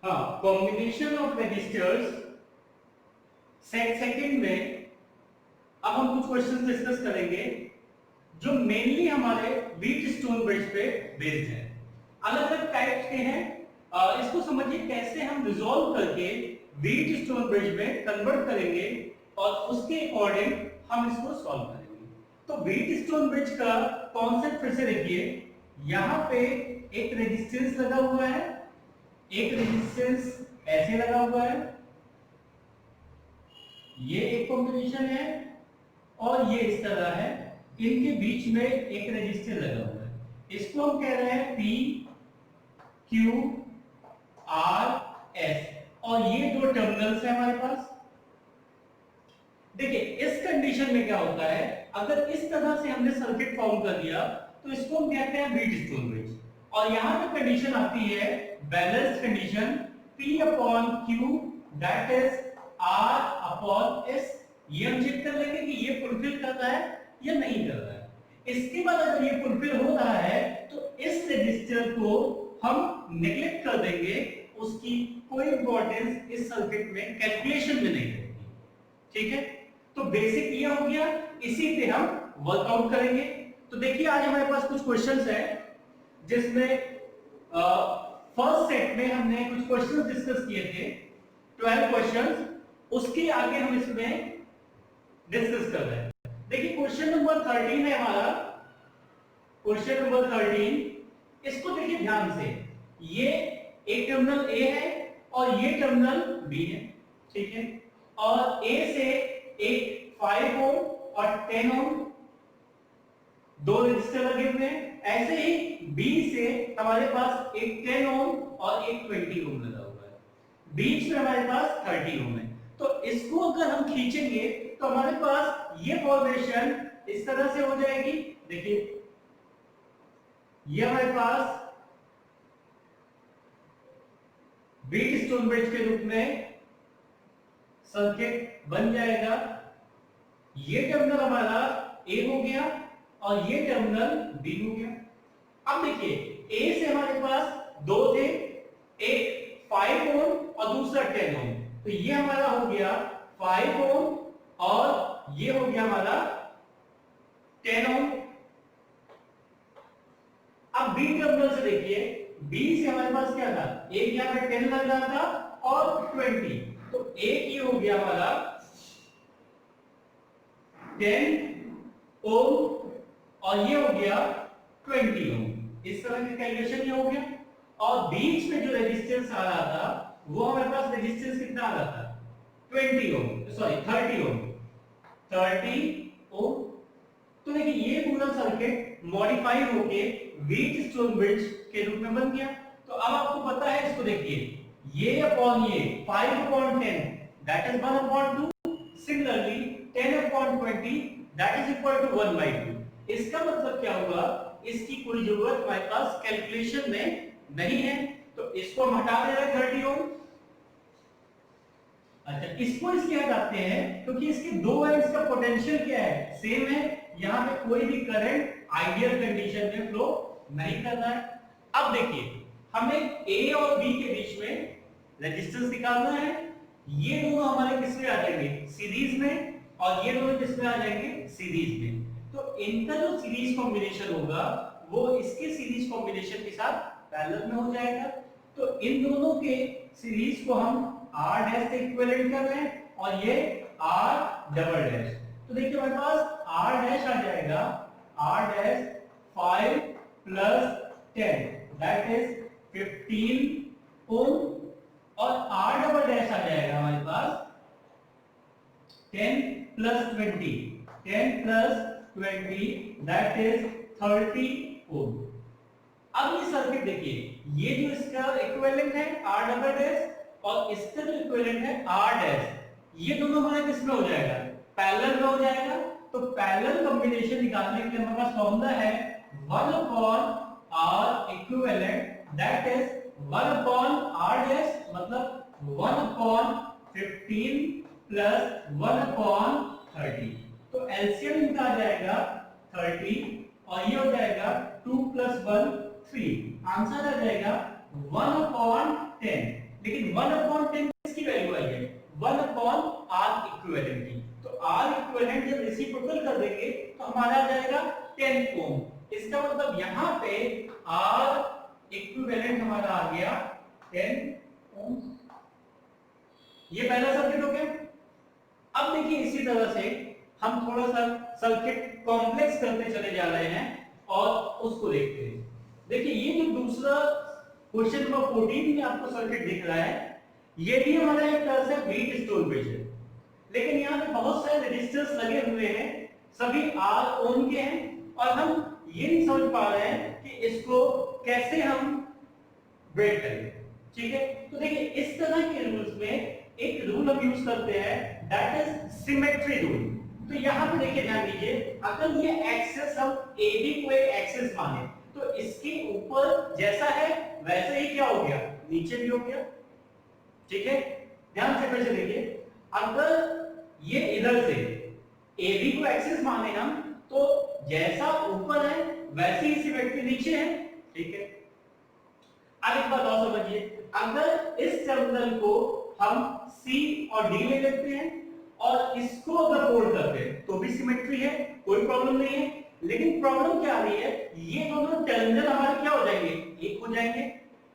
हाँ, combination of registers second में अब हम कुछ क्वेश्चन डिस्कस करेंगे जो मेनली हमारे व्हीटस्टोन ब्रिज पे बेस्ड है। अलग अलग टाइप्स के हैं। इसको समझिए कैसे हम रिजॉल्व करके व्हीटस्टोन ब्रिज में कन्वर्ट करेंगे और उसके अकॉर्डिंग हम इसको सॉल्व करेंगे। तो व्हीटस्टोन ब्रिज का कॉन्सेप्ट फिर से देखिए। यहाँ पे एक रेजिस्टेंस लगा हुआ है, एक रेजिस्टेंस ऐसे लगा हुआ है, ये एक कॉम्बिनेशन है और ये इस तरह है। इनके बीच में एक रेजिस्टर लगा हुआ है, इसको हम कह रहे हैं पी क्यू आर एस। और ये दो टर्मिनल्स है हमारे पास। देखिए इस कंडीशन में क्या होता है, अगर इस तरह से हमने सर्किट फॉर्म कर दिया तो इसको हम कहते हैं व्हीटस्टोन ब्रिज। और यहां पे कंडीशन आती है balance condition P upon Q that is R upon S। ये हम चेक कर लेंगे कि ये फुलफिल कर रहा है या नहीं कर रहा है। इसके बाद अगर ये फुलफिल हो रहा है तो इस रजिस्टर को हम नेग्लेक्ट कर देंगे, उसकी कोई इंपॉर्टेंस इस सर्किट में कैलकुलेशन में नहीं रहेगी। ठीक है, तो बेसिक ये हो गया, इसी पे हम वर्कआउट करेंगे। तो देखिए आज हमारे पास कुछ क्वेश्चंस हैं जिसमें फर्स्ट सेट में हमने कुछ क्वेश्चंस डिस्कस किए थे 12 क्वेश्चंस, उसके आगे हम इसमें डिस्कस कर रहे हैं। देखिए क्वेश्चन नंबर 13 है हमारा, क्वेश्चन नंबर 13। इसको देखिए ध्यान से, ये एक टर्मिनल ए है और ये टर्मिनल बी है। ठीक है, और ए से एक 5 ओम और 10 ओम दो रजिस्टर लगे हुए हैं। ऐसे ही बी से हमारे पास एक 10 ओम और एक 20 ओम लगा हुआ है। बीच में हमारे पास 30 ओम है। तो इसको अगर हम खींचेंगे तो हमारे पास ये फॉर्मेशन इस तरह से हो जाएगी। देखिए ये हमारे पास व्हीटस्टोन ब्रिज के रूप में सर्किट बन जाएगा। ये टर्मिनल हमारा ए हो गया और ये टर्मिनल बी हो गया। अब देखिए ए से हमारे पास दो थे, एक 5 ओम और दूसरा 10 ओम। तो ये हमारा हो गया 5 ओम और ये हो गया हमारा 10 ओम। अब बी टर्मिनल से देखिए, बी से हमारे पास क्या था, एक यहां पे 10 लग रहा था और 20। तो एक ये हो गया हमारा 10 ओम और ये हो गया 20 ओम। इस तरह की कैलकुलेशन ये हो गया। और बीच में जो रेजिस्टेंस आ रहा था वो हमारे पास रेजिस्टेंस कितना आ रहा था, 20 ओम, सॉरी 30 ओम, 30 ओम। तो देखिए ये पूरा सर्किट मॉडिफाई होके व्हीटस्टोन ब्रिज के रूप में बन गया। तो अब आपको पता है, इसको देखिए, ये अपॉन ये 5 upon 10 that is 1 upon 2। Similarly 10 upon 20 that is equal to 1 by 2। इसका मतलब क्या होगा, इसकी कोई जरूरत हमारे पास कैलकुलेशन में नहीं है। तो इसको हम हटा दे रहे हैं 30 ओम। अच्छा, इसको इसलिए हटाते हैं क्योंकि इसके दो एंड्स का पोटेंशियल क्या है, सेम है। यहां पे कोई भी करंट आइडियल कंडीशन में फ्लो नहीं कर रहा है। अब देखिए हमें ए और बी के बीच में रेजिस्टेंस निकालना है। ये दोनों हमारे किस में आ जाएंगे, सीरीज में, और ये दोनों किस में आ जाएंगे, सीरीज में। तो इनका जो सीरीज कॉम्बिनेशन होगा वो इसके सीरीज कॉम्बिनेशन के साथ पैरेलल में हो जाएगा। तो इन दोनों के सीरीज को हम R डैश से इक्विवेलेंट कर रहे हैं और ये R डबल डैश। तो देखिए हमारे पास R डैश आ जाएगा, R dash 5 plus 10 that is 15 ओम और R डबल डैश आ जाएगा हमारे पास 10 प्लस 20, 10 प्लस 20 दैट इज 30 ओम। अब ये सर्किट देखिए, ये जो इसका इक्विवेलेंट है R डबल डैश और इसका जो इक्विवेलेंट है R डैश, ये दोनों हमारे किस में हो जाएगा, पैरेलल में हो जाएगा। तो पैरेलल कॉम्बिनेशन निकालने के लिए हमारे पास फॉर्मूला है 1 upon R equivalent that is 1 upon R dash, मतलब 1 अपॉन 15 प्लस 1 अपॉन 30। तो एलसीएम इनका आ जाएगा 30 और ये हो जाएगा 2 प्लस 1 3। आंसर आ जाएगा 1 अपॉन 10। लेकिन 1/10 किसकी वैल्यू आई है? 1/r इक्विवेलेंट की। तो r इक्विवेलेंट जब रेसिप्रोकल कर देंगे तो हमारा आ जाएगा 10 ओम। इसका मतलब यहां पे r इक्विवेलेंट हमारा आ गया 10 ओम। ये पहला सर्किट हो गया। अब देखिए इसी तरह से हम थोड़ा सा सर्किट कॉम्प्लेक्स करते चले जा रहे हैं और उसको देखते हैं। देखिए ये जो दूसरा क्वेश्चन नंबर 14 में आपको सर्किट दिख रहा है, ये भी हमारा एक तरह से व्हीट स्टोन ब्रिज है, लेकिन यहाँ पे बहुत सारे रेजिस्टर्स लगे हुए हैं, सभी आर ओम के हैं, और हम ये नहीं समझ पा रहे हैं कि इसको कैसे हम ब्रेक करें। ठीक है, तो देखिए इस तरह के रूल्स में एक रूल हम यूज करते हैं, दैट इज सिमेट्री रूल। तो यहाँ पे देखिए ध्यान दीजिए, अगर ये एक्सेस हम AB को एक एक्सेस माने तो इसके ऊपर जैसा है वैसे ही क्या हो गया, नीचे भी हो गया। ठीक है, ध्यान से फिर से देखिए, अगर ये इधर से AB को एक्सेस माने हम तो जैसा ऊपर है वैसे ही सिमेट्री नीचे है। ठीक है, अब एक बात और समझिए, अगर इस टर्मिनल को हम C और D ले लेते हैं और इसको अगर फोल्ड करते हैं तो भी सिमेट्री है, कोई प्रॉब्लम नहीं है। लेकिन प्रॉब्लम क्या आ रही है, ये दोनों टर्मिनल हमारे क्या हो जाएंगे, एक हो जाएंगे,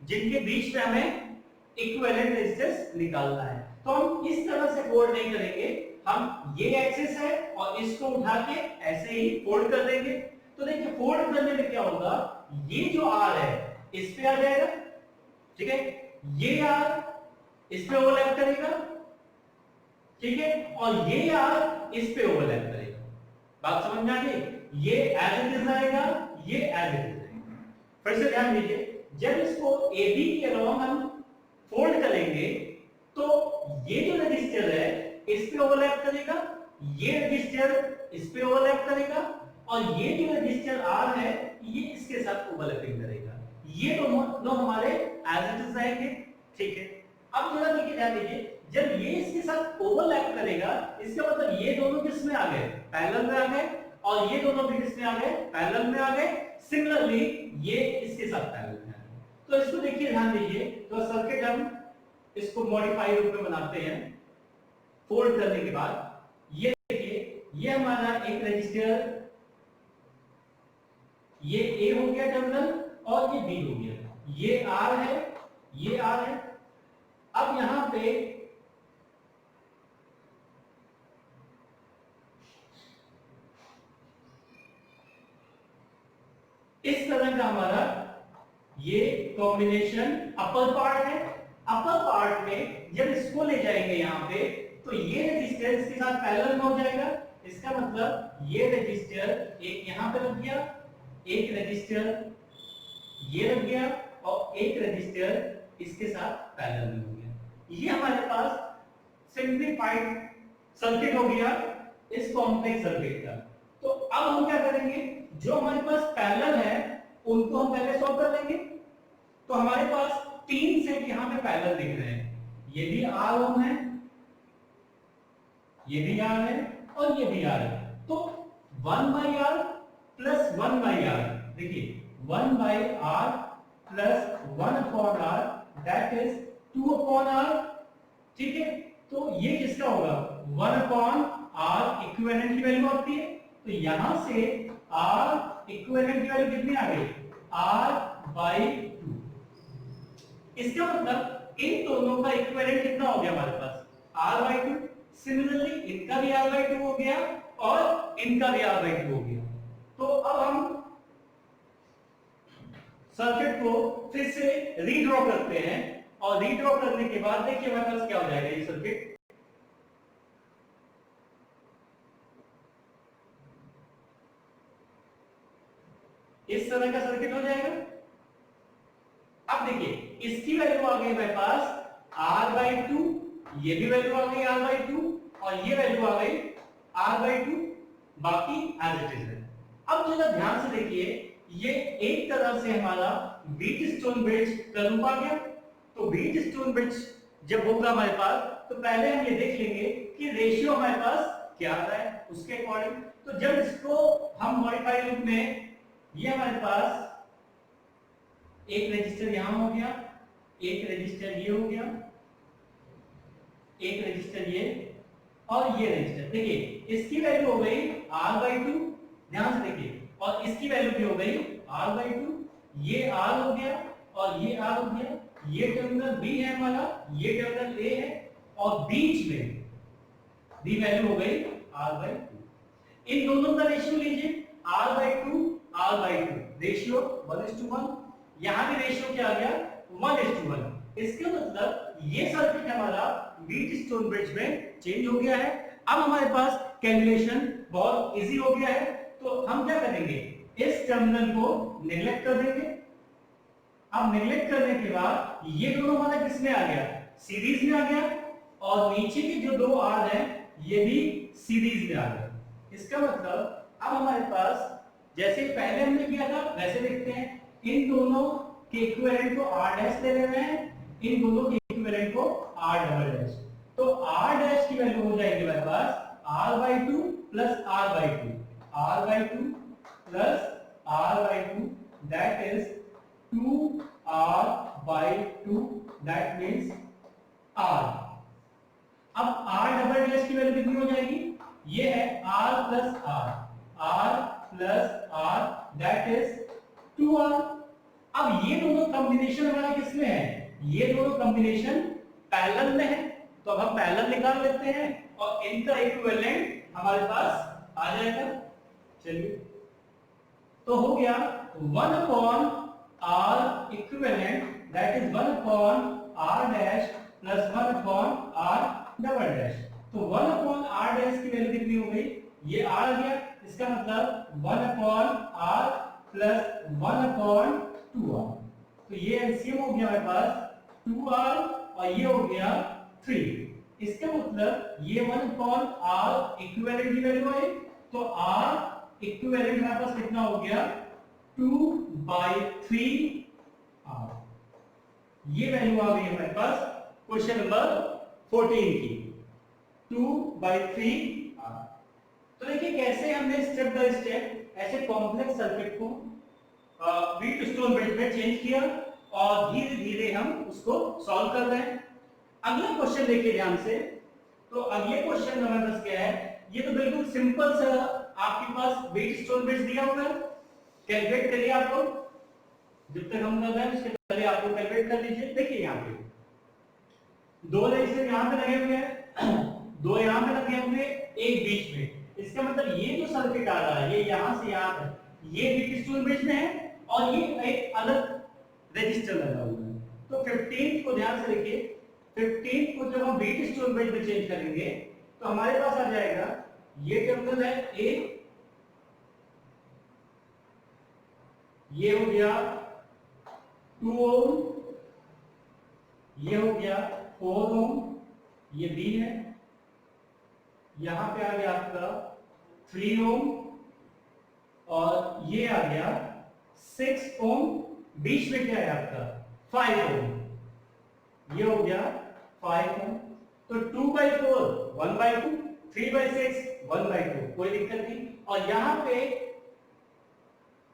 जिनके बीच में हमें इक्विवेलेंट रेजिस्टेंस निकालना है। तो हम इस तरह से फोल्ड नहीं करेंगे, हम ये एक्सिस है और इसको उठा के ऐसे ही फोल्ड कर देंगे। तो देखिए फोल्ड करने में क्या होगा, ये जो R है इस पे आ जाएगा। ठीक है, ये R इस पे ओवरलैप करेगा। ठीक है, और ये R इस पे ओवरलैप करेगा। बात समझ में आ गई? ये एज इट इज आएगा, ये एज इट इज आएगा। फिर से ध्यान दीजिए, जब इसको AB के अलोंग हम फोल्ड करेंगे तो ये जो रजिस्टर है इस पे ओवरलैप करेगा, ये रजिस्टर इस पे ओवरलैप करेगा, और ये जो रजिस्टर R है ये इसके साथ ओवरलैपिंग करेगा। ये दोनों हमारे एज इट इज आएंगे। ठीक है, अब जरा देखिए ध्यान दीजिए, जब ये इसके साथ ओवरलैप करेगा इसका मतलब ये दोनों किस में आ गए, पैरेलल में आ गए, और ये दोनों भी किस में आ गए, पैरेलल में आ गए। सिमिलरली ये इसके साथ पैरेलल में आ गए। तो इसको देखिए ध्यान दीजिए, तो सर्किट हम इसको मॉडिफाई रूप में बनाते हैं फोल्ड करने के बाद। ये देखिए, ये हमारा एक रजिस्टर, ये A हो गया टर्मिनल और ये B हो गया, ये R है, ये R है। अब यहां पे इस तरह का हमारा ये कॉम्बिनेशन अपर पार्ट है। अपर पार्ट में जब इसको ले जाएंगे यहां पे तो ये रजिस्टर इसके साथ पैरेलल में हो जाएगा। इसका मतलब ये रजिस्टर एक यहां पे लग गया, एक रजिस्टर ये लग गया, और एक रजिस्टर इसके साथ पैरेलल में हो गया। ये हमारे पास सिंपलीफाइड सर्किट हो गया इस कॉम्प्लेक्स सर्किट का। तो अब हम क्या करेंगे, जो हमारे पास पैरेलल है उनको हम पहले सॉल्व कर लेंगे। तो हमारे पास तीन सेट यहां पे पैरेलल दिख रहे हैं, ये भी R ओम है, ये भी R है, और ये भी R है। तो 1/R प्लस 1/R, देखिए 1/R plus 1/R that is 2/R। ठीक है, तो ये किसका होगा, 1/R इक्विवेलेंट की वैल्यू आती है। तो यहां से R इक्विवेलेंट की वैल्यू कितनी आ गई, R/2। इसका मतलब इन दोनों का इक्विवेलेंट कितना हो गया हमारे पास, R/2। सिमिलरली इनका भी R/2 हो गया और इनका भी R/2 हो गया। तो अब हम सर्किट को फिर से रीड्रॉ करते हैं, और रीड्रॉ करने के बाद देखिए हमारे पास क्या हो जाएगा, ये सर्किट इस तरह का सर्किट हो जाएगा। अब देखिए इसकी वैल्यू आ गई मेरे पास R/2, ये भी वैल्यू आ गई R/2, और ये वैल्यू आ गई R/2, बाकी एज इट इज है। अब जरा ध्यान से देखिए, ये एक तरह से हमारा व्हीट स्टोन ब्रिज का रूप आ गया। तो व्हीट स्टोन ब्रिज जब होगा हमारे पास, तो पहले हम ये देख लेंगे कि रेशियो हमारे पास क्या आ रहा है उसके अकॉर्डिंग। तो जब इसको हम मॉडिफाई रूप में, ये हमारे पास एक रजिस्टर यहां हो गया, एक रजिस्टर ये हो गया, एक रजिस्टर ये, और ये रजिस्टर। देखिए इसकी वैल्यू हो गई R/2, ध्यान से देखिए, और इसकी वैल्यू भी हो गई R/2। ये R हो गया और ये R हो गया। ये टर्मिनल B है हमारा, ये टर्मिनल A है, और बीच में दी वैल्यू हो गई R/2। इन दोनों का रेशियो लीजिए, R/2 R/2, रेशियो 1:1। यहां भी रेशियो क्या आ गया, 1:1। इसका मतलब ये सर्किट हमारा व्हीटस्टोन ब्रिज में चेंज हो गया है। अब हमारे पास कैलकुलेशन बहुत इजी हो गया है, तो हम क्या करेंगे, इस टर्मिनल को नेग्लेक्ट कर देंगे। अब नेग्लेक्ट करने के बाद ये दोनों हमारा किस में आ गया, सीरीज में आ गया, और नीचे के जो दो आर हैं ये भी सीरीज में आ गया। इसका मतलब अब हमारे पास जैसे पहले हमने किया था वैसे देखते हैं, इन दोनों के इक्विवेलेंट को r डैश ले रहे हैं, इन दोनों के इक्विवेलेंट को r डबल डैश। तो r डैश की वैल्यू हो जाएगी हमारे पास r/2 plus r/2, r/2 plus r/2, that is 2r/2, that means r। अब r डबल डैश की वैल्यू कितनी हो जाएगी, ये है r plus r plus r, that is 2r। अब ये दोनों कॉम्बिनेशन हमारा किसमें है, ये दोनों कॉम्बिनेशन पैरेलल में है, तो अब हम पैरेलल निकाल लेते हैं और इनका इक्विवेलेंट हमारे पास आ जाएगा। चलिए, तो हो गया 1/r equivalent, that is 1/r dash plus 1/r double dash. तो 1/r डैश की वैल्यू कितनी हो गई, ये r आ गया, इसका मतलब 1/r प्लस 1/2r। तो ये एलसीएम हो गया हमारे पास 2r और ये हो गया 3। इसका मतलब ये 1/r इक्विवेलेंट की वैल्यू है, तो r इक्विवेलेंट हमारे पास कितना हो गया, 2/3r। ये वैल्यू आ गई हमारे पास क्वेश्चन नंबर 14 की, 2/3r। तो देखिए कैसे हमने स्टेप बाय स्टेप ऐसे कॉम्प्लेक्स सर्किट को व्हीटस्टोन ब्रिज में चेंज किया और धीरे धीरे हम उसको सॉल्व कर रहे हैं। अगला क्वेश्चन देखिए ध्यान से। तो अगले क्वेश्चन में हमारे पास क्या है, ये तो बिल्कुल सिंपल सा आपके पास व्हीटस्टोन ब्रिज दिया हुआ है, कैलकुलेट करिए आप लोग। जब तक हम कर रहे हैं उसके पहले आप लोग कैलकुलेट कर लीजिए। देखिए यहाँ पे दो रेजिस्टर यहाँ पे लगे हुए हैं, दो यहाँ पे लगे हुए, एक बीच में। इसका मतलब ये जो सर्किट आ रहा है ये यहाँ से यहाँ तक, ये व्हीटस्टोन ब्रिज में है और ये एक अलग रजिस्टर लगा हुआ है। तो 15 को ध्यान से देखिए, 15 को जब हम व्हीटस्टोन ब्रिज में चेंज करेंगे तो हमारे पास आ जाएगा, ये टर्मिनल है ए, ये हो गया 2 ओम, ये हो गया 4 ओम, ये बी है, यहां पे आ गया आपका 3 ओम, और ये आ गया 6 ओम, बीच में क्या है आपका 5 ओम, ये हो गया 5 ओम। तो 2/4 1/2, 3/6 1/2, कोई दिक्कत नहीं। और यहां पे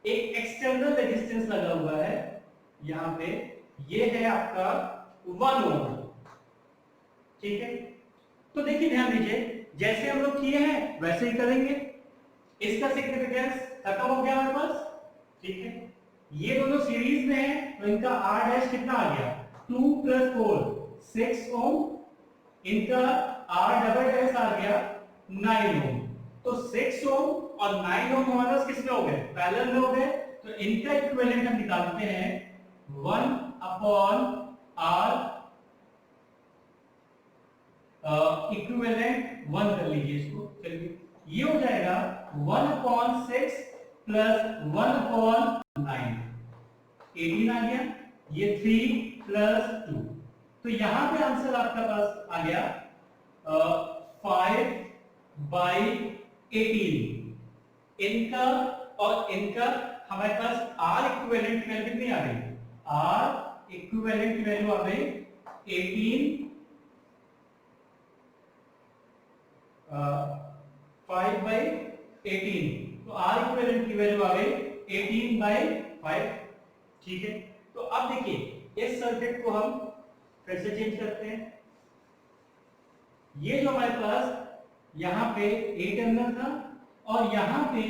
एक एक्सटर्नल रेजिस्टेंस लगा हुआ है, यहां पे ये है आपका 1 ओम, ठीक है। तो देखिए ध्यान दीजिए, जैसे हम लोग किए हैं वैसे ही करेंगे। इसका सिग्निफिकेंस खत्म हो गया हमारे पास, ठीक है। ये दोनों सीरीज में है तो इनका r डैश कितना आ गया, 2 + 4 6 ओम, इनका r डबल डैश आ गया 9 ओम। तो 6 ओम और 9 ओम हमारे पास किसमें हो गए, पैरेलल में हो गए। तो इनका इक्विवेलेंट हम निकालते हैं 1/r इक्विवेलेंट 1 कर लीजिए इसको। चलिए ये हो जाएगा 1/6 + 1/9, 18 आ गया, ये 3 + 2। तो यहां पे आंसर आपका पास आ गया 5/18। इनका और इनका हमारे पास R इक्विवेलेंट की वैल्यू कितनी आ गई, R इक्विवेलेंट की वैल्यू आ गई 18 5/18। तो R इक्विवेलेंट की वैल्यू आ गई 18/5, ठीक है। तो अब देखिए इस सर्किट को हम फिर से चेंज करते हैं। ये जो हमारे पास यहाँ पे ए टर्मिनल था और यहाँ पे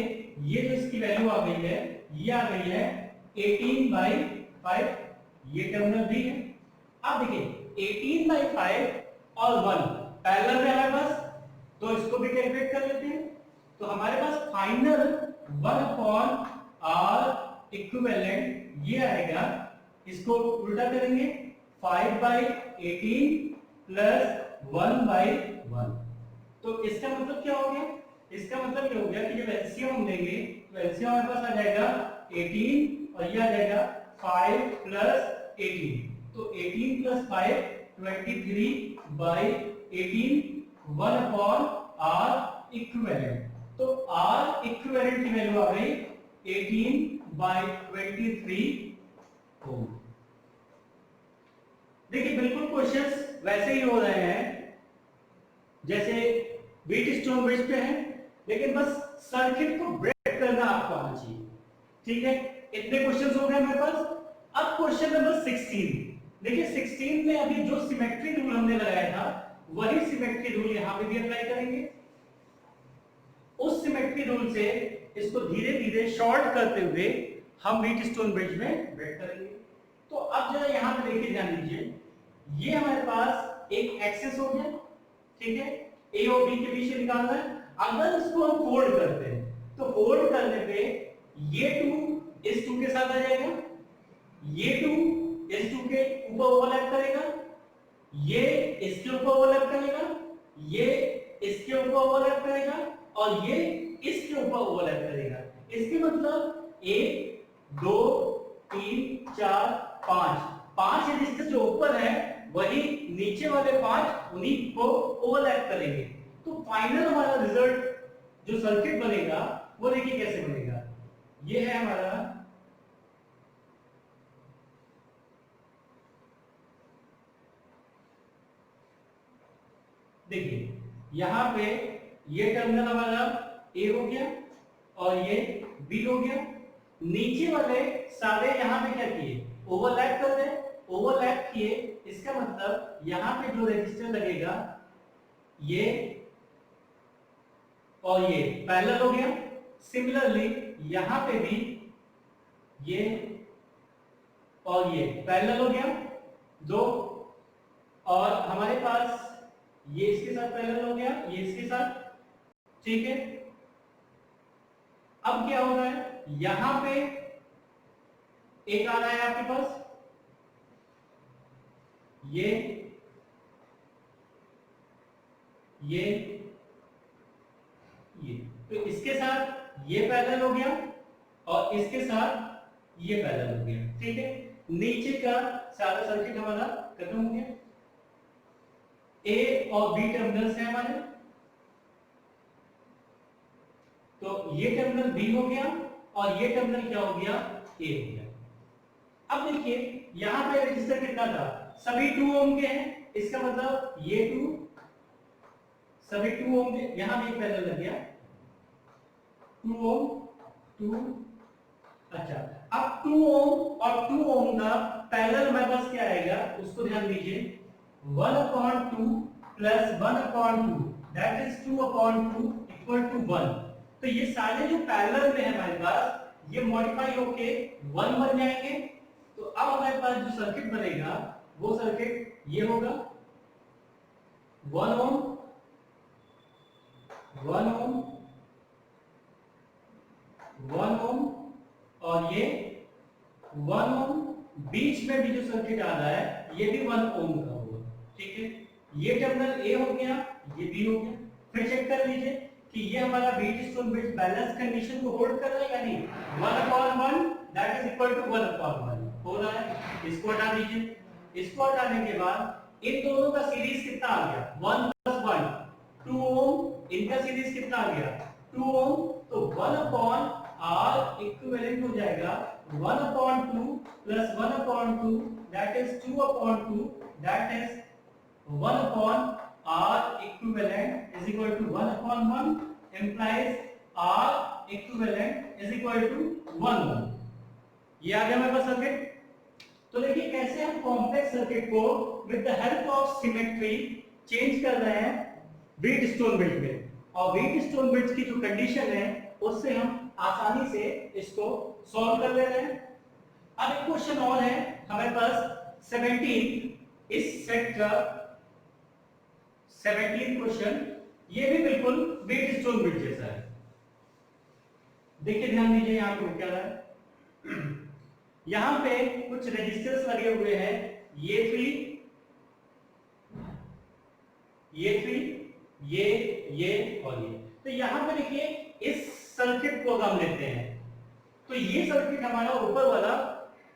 ये जो इसकी वैल्यू आ गई है, ये आ गई है 18/5, ये टर्मिनल भी है। अब देखिए 18/5 और 1 पैरेलल है हमारे पास, तो इसको भी कैलकुलेट कर लेते हैं। तो हमारे पास फाइनल 1/r इक्विवेलेंट ये आएगा, इसको उल्टा करेंगे 5/18 प्लस 1/1। तो इसका मतलब क्या हो गया? इसका मतलब ये हो गया कि जब एलसीएम हम लेंगे तो एलसीएम हमारे पास आ जाएगा 18 और ये आ जाएगा 5 प्लस 18। तो 18 प्लस 5 23/18 1/r इक्विवेलेंट। तो r इक्विवेलेंट की वैल्यू आ गई 18/23 ओम। देखिए बिल्कुल क्वेश्चंस वैसे ही हो रहे हैं जैसे बीट स्टोन ब्रिज पे है, लेकिन बस सर्किट को ब्रेक करना आपको आना चाहिए। ठीक है, इतने क्वेश्चंस हो गए हमारे पास। अब क्वेश्चन नंबर 16। देखिए 16 में अभी जो सिमेट्री रूल हमने लगाया था वही सिमेट्री रूल यहां पे भी अप्लाई करेंगे। उस सिमेट्री रूल से इसको धीरे धीरे शॉर्ट करते हुए हम बीट स्टोन ब्रिज में ब्रेक करेंगे। तो अब जरा यहां पे देखिए, ध्यान दीजिए, ये हमारे पास एक एक्सेस हो गया, ठीक है, ए और बी के बीच निकालना है। अगर इसको हम फोल्ड करते हैं तो फोल्ड करने पे ये 2 इस 2 के साथ आ जाएगा, ये 2 इस 2 के ऊपर ओवरलैप करेगा, ये इसके ऊपर ओवरलैप करेगा, ये इसके ऊपर ओवरलैप करेगा और ये इसके ऊपर ओवरलैप करेगा। इसके मतलब 1 2 3 4 5 रजिस्टर जो ऊपर है वही नीचे वाले 5 उन्हीं को ओवरलैप करेंगे। तो फाइनल हमारा रिजल्ट जो सर्किट बनेगा वो देखिए कैसे बनेगा। ये है हमारा देखिए यहां पे ये टर्मिनल हमारा ए हो गया और ये बी हो गया। नीचे वाले सारे यहां पे क्या किए, ओवरलैप कर रहे, ओवरलैप किए। इसका मतलब यहां पे जो रेजिस्टर लगेगा ये और ये पैरेलल हो गया। सिमिलरली यहां पे भी ये और ये पैरेलल हो गया दो, और हमारे पास ये इसके साथ पैरेलल हो गया, ये इसके साथ, ठीक है। अब क्या हो रहा है, यहां पे एक आ रहा है आपके पास, ये तो इसके साथ ये पैरेलल हो गया और इसके साथ ये पैरेलल हो गया, ठीक है। नीचे का सारा सर्किट हमारा खत्म हो गया। ए और बी टर्मिनल्स है हमारे, तो ये टर्मिनल बी हो गया और ये टर्मिनल क्या हो गया, ए हो गया। अब देखिए यहां पे रजिस्टर कितना था, सभी 2 ओम के हैं। इसका मतलब ये 2 सभी 2 ओम के, यहां भी एक पैरेलल लग गया 2 ओम 2। अच्छा, अब 2 ओम और 2 ओम का पैरेलल हमारे पास क्या आएगा, उसको ध्यान दीजिए, 1/2 plus 1/2 that is 2/2 equal to 1। तो ये सारे जो पैरेलल में है हमारे पास ये मॉडिफाई होके 1 बन जाएंगे। तो अब हमारे पास जो सर्किट बनेगा वो सर्किट ये होगा 1 ओम 1 ओम 1 ओम और ये 1 ओम। बीच में भी जो सर्किट आ रहा है ये भी 1 ओम का होगा, ठीक है। ये टर्मिनल ए हो गया, ये बी हो गया। फिर चेक कर लीजिए कि ये हमारा Wheatstone bridge balance condition को होल्ड कर रहा है या नहीं। 1/1 दैट इज इक्वल टू 1/1 हो रहा है। इसको हटा दीजिए। इसको हटाने के बाद इन दोनों का सीरीज कितना आ गया, 1 + 1 2 ओम। इनका सीरीज कितना आ गया, 2 ओम। तो 1/r इक्विवेलेंट हो जाएगा 1/2 plus 1/2 that is 2/2 that is 1/r equivalent is equal to 1/1 implies r equivalent is equal to 1/1। ये आ गया हमारे पास सर्किट। तो देखिए कैसे हम कॉम्प्लेक्स सर्किट को with the help of symmetry change कर रहे हैं व्हीटस्टोन ब्रिज में, और व्हीटस्टोन ब्रिज की जो कंडीशन है उससे हम आसानी से इसको सॉल्व कर ले रहे हैं। अब एक क्वेश्चन और है हमारे पास 17 इस सेट का 17 क्वेश्चन, ये भी बिल्कुल व्हीटस्टोन ब्रिज जैसा है। देखिए ध्यान दीजिए यहां पे क्या रहा है। यहां पे कुछ रेजिस्टेंस लगे हुए हैं, ये 3, ये और ये। तो यहां पे देखिए इस सर्किट को हम लेते हैं, तो ये सर्किट हमारा ऊपर वाला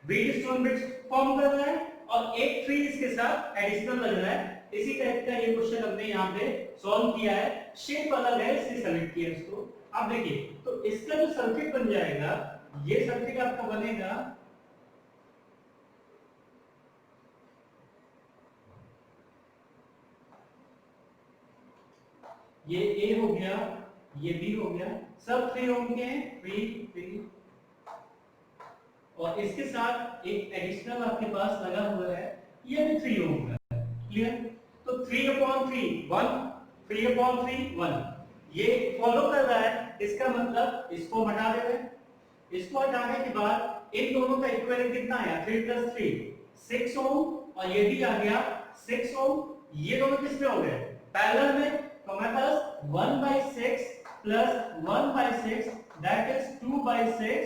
व्हीटस्टोन ब्रिज फॉर्म कर रहा है और एक 3 इसके साथ एडिशनल लग रहा है। इसी टाइप का ये क्वेश्चन हमने यहाँ पे सॉल्व किया है, शेप अलग है इसलिए सेलेक्ट किया इसको। अब देखिए तो इसका जो सर्किट बन जाएगा, ये सर्किट आपका बनेगा ये A हो गया, ये B हो गया, सब 3 ओम के हैं, 3 और इसके साथ एक एडिशनल आपके पास लगा हुआ है, ये भी 3 ओम का है। क्लियर? तो 3/3 1, 3/3 1, ये फॉलो कर रहा है, इसका मतलब इसको हटा देते हैं। इसको हटाने के बाद इन दोनों का इक्विवेलेंट कितना आया, 3 + 3 6 ओम, और ये भी आ गया 6 ओम। ये दोनों किसमें हो गए, पैरेलल में। तो हमारे पास 1/6 + 1/6 दैट इज 2/6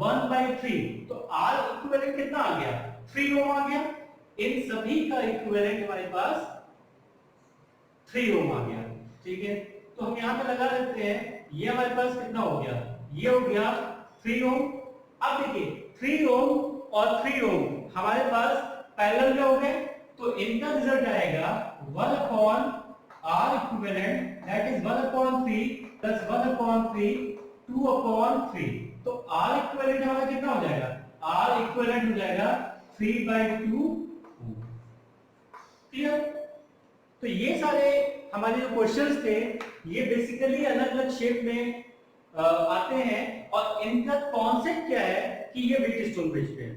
1/3। तो R इक्विवेलेंट कितना आ गया, 3 ओम आ गया। इन सभी का इक्विवेलेंट हमारे पास 3 ओम आ गया। ठीक है, तो हम यहां पे लगा देते हैं, ये हमारे पास कितना हो गया, ये हो गया 3 ओम। अब देखिए 3 ओम और 3 ओम हमारे पास पैरेलल में हो गए, तो इनका रिजल्ट आएगा 1/R इक्विवेलेंट दैट इज 1/3 + 1/3 2/3। तो R इक्विवेलेंट हमारा कितना हो जाएगा, R इक्विवेलेंट हो जाएगा 3/2। क्लियर? तो ये सारे हमारे जो क्वेश्चंस थे ये बेसिकली अलग अलग शेप में आते हैं, और इनका कॉन्सेप्ट क्या है कि ये व्हीटस्टोन ब्रिज पे है।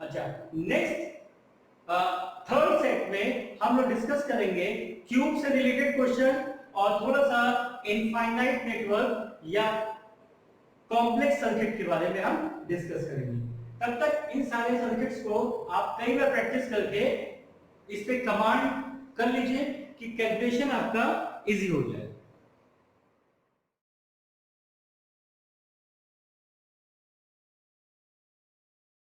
अच्छा, नेक्स्ट थर्ड सेट में हम लोग डिस्कस करेंगे क्यूब से रिलेटेड क्वेश्चन और थोड़ा सा इनफाइनाइट नेटवर्क या कॉम्प्लेक्स सर्किट के बारे में हम डिस्कस करेंगे। तब तक इन सारे सर्किट्स को आप कई बार प्रैक्टिस करके इस पे कमांड कर लीजिए कि कैलकुलेशन आपका इजी हो जाए।